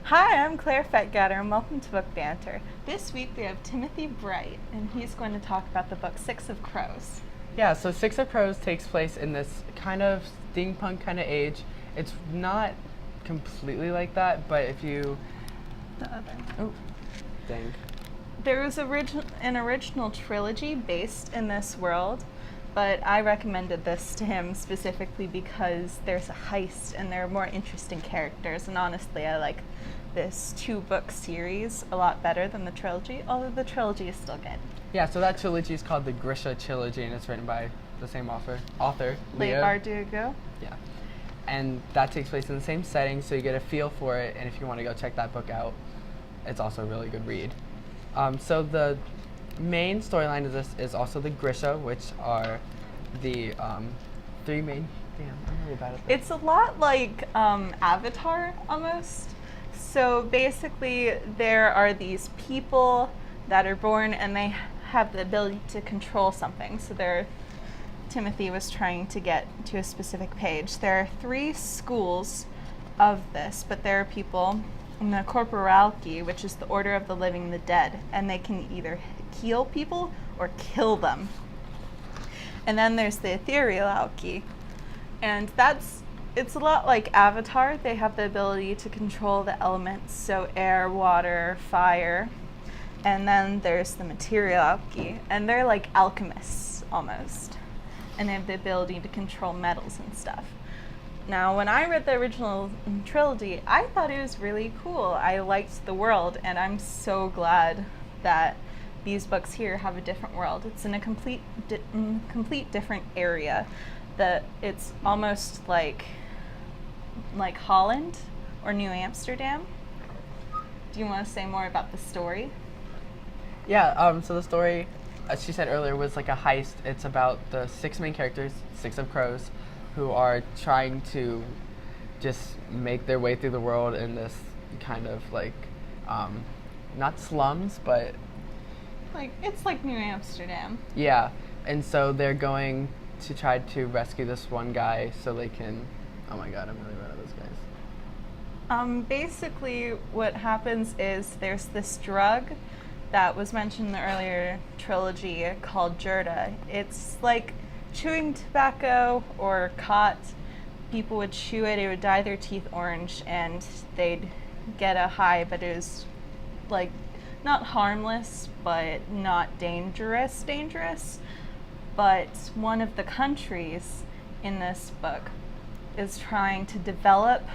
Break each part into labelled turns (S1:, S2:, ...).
S1: Hi, I'm Claire Fetgatter, and welcome to Book Banter. This week we have Timothy Bright, and he's going to talk about the book Six of Crows.
S2: Yeah, so Six of Crows takes place in this kind of steampunk kind of age. It's not completely like that, but if you...
S1: The other.
S2: Oh, dang.
S1: There was an original trilogy based in this world, but I recommended this to him specifically because there's a heist and there are more interesting characters, and honestly I like this 2-book series a lot better than the trilogy, although the trilogy is still good.
S2: Yeah, so that trilogy is called the Grisha Trilogy, and it's written by the same author,
S1: Leigh
S2: Leah.
S1: Bardugo.
S2: Yeah, and that takes place in the same setting, so you get a feel for it, and if you want to go check that book out, it's also a really good read. So the main storyline of this is also the Grisha, which are the 3 main... Damn, I'm really bad at this.
S1: It's a lot like Avatar, almost. So basically, there are these people that are born and they have the ability to control something. So Timothy was trying to get to a specific page. There are 3 schools of this, but there are people in the corporality, which is the order of the living and the dead, and they can either heal people or kill them. And then there's the ethereal alky, and it's a lot like Avatar. They have the ability to control the elements, so air, water, fire. And then there's the material alky, and they're like alchemists almost, and they have the ability to control metals and stuff. Now, when I read the original trilogy, I thought it was really cool. I liked the world, and I'm so glad that these books here have a different world. It's in a complete different area. That it's almost like Holland or New Amsterdam. Do you want to say more about the story?
S2: Yeah, so the story, as she said earlier, was like a heist. It's about the 6 main characters, 6 of Crows, who are trying to just make their way through the world in this kind of like, not slums, but...
S1: It's like New Amsterdam.
S2: Yeah, and so they're going to try to rescue this one guy so they can... Oh my god, I'm really bad at those guys.
S1: Basically, what happens is there's this drug that was mentioned in the earlier trilogy called Jerda. It's like chewing tobacco or khat. People would chew it, it would dye their teeth orange, and they'd get a high, but it was like not harmless, but not dangerous. But one of the countries in this book is trying to develop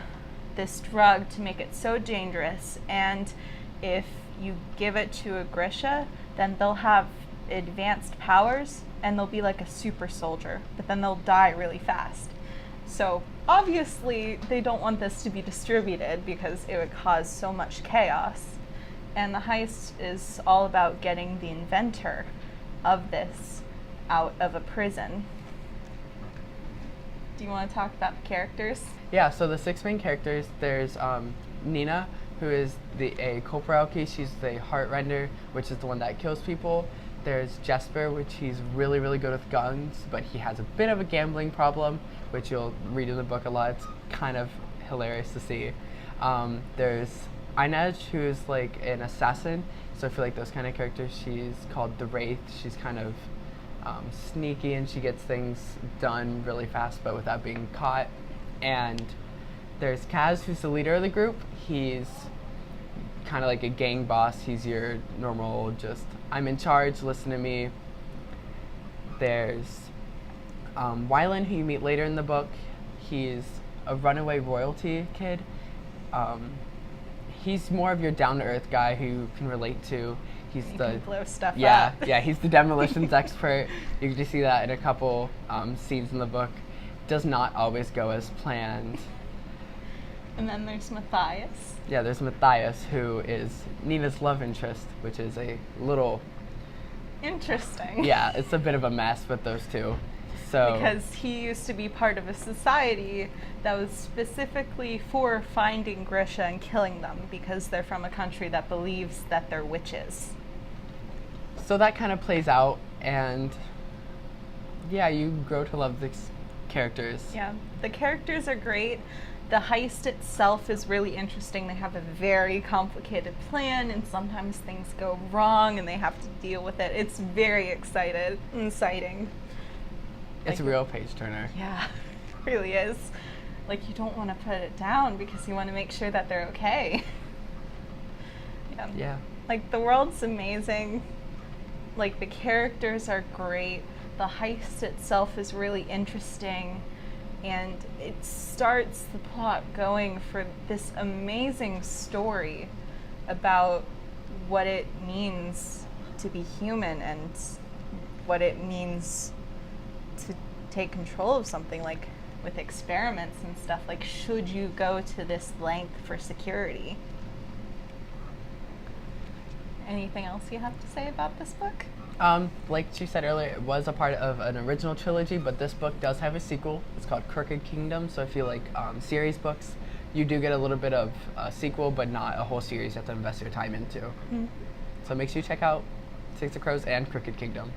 S1: this drug to make it so dangerous, and if you give it to a Grisha, then they'll have advanced powers and they'll be like a super soldier, but then they'll die really fast. So obviously they don't want this to be distributed because it would cause so much chaos. And the heist is all about getting the inventor of this out of a prison. Do you want to talk about the characters?
S2: Yeah, so the 6 main characters, there's Nina, who is a corporalky. She's the heartrender, which is the one that kills people. There's Jesper, which he's really, really good with guns, but he has a bit of a gambling problem, which you'll read in the book a lot. It's kind of hilarious to see. There's Inej, who's like an assassin. So for like those kind of characters, she's called the Wraith. She's kind of sneaky, and she gets things done really fast, but without being caught. And there's Kaz, who's the leader of the group. He's kind of like a gang boss. He's your normal, just, I'm in charge, listen to me. There's Wylan, who you meet later in the book. He's a runaway royalty kid. He's more of your down-to-earth guy who you can relate to. He's
S1: You
S2: the
S1: can blow stuff
S2: yeah,
S1: up.
S2: yeah. He's the demolitions expert. You can just see that in a couple scenes in the book. Does not always go as planned.
S1: And then there's Matthias.
S2: Yeah, there's Matthias, who is Nina's love interest, which is a little...
S1: Interesting.
S2: Yeah, it's a bit of a mess with those two. So
S1: Because he used to be part of a society that was specifically for finding Grisha and killing them because they're from a country that believes that they're witches.
S2: So that kind of plays out, and yeah, you grow to love this characters.
S1: Yeah, the characters are great. The heist itself is really interesting. They have a very complicated plan, and sometimes things go wrong, and they have to deal with it. It's very exciting.
S2: It's a
S1: Like-
S2: real page turner.
S1: Yeah, it really is. Like, you don't want to put it down because you want to make sure that they're okay. Yeah.
S2: Yeah.
S1: Like, the world's amazing. Like, the characters are great. The heist itself is really interesting. And it starts the plot going for this amazing story about what it means to be human and what it means to take control of something, like with experiments and stuff. Like, should you go to this length for security? Anything else you have to say about this book?
S2: Like she said earlier, it was a part of an original trilogy, but this book does have a sequel. It's called Crooked Kingdom, so if you like series books, you do get a little bit of a sequel, but not a whole series you have to invest your time into. So make sure you check out Six of Crows and Crooked Kingdom.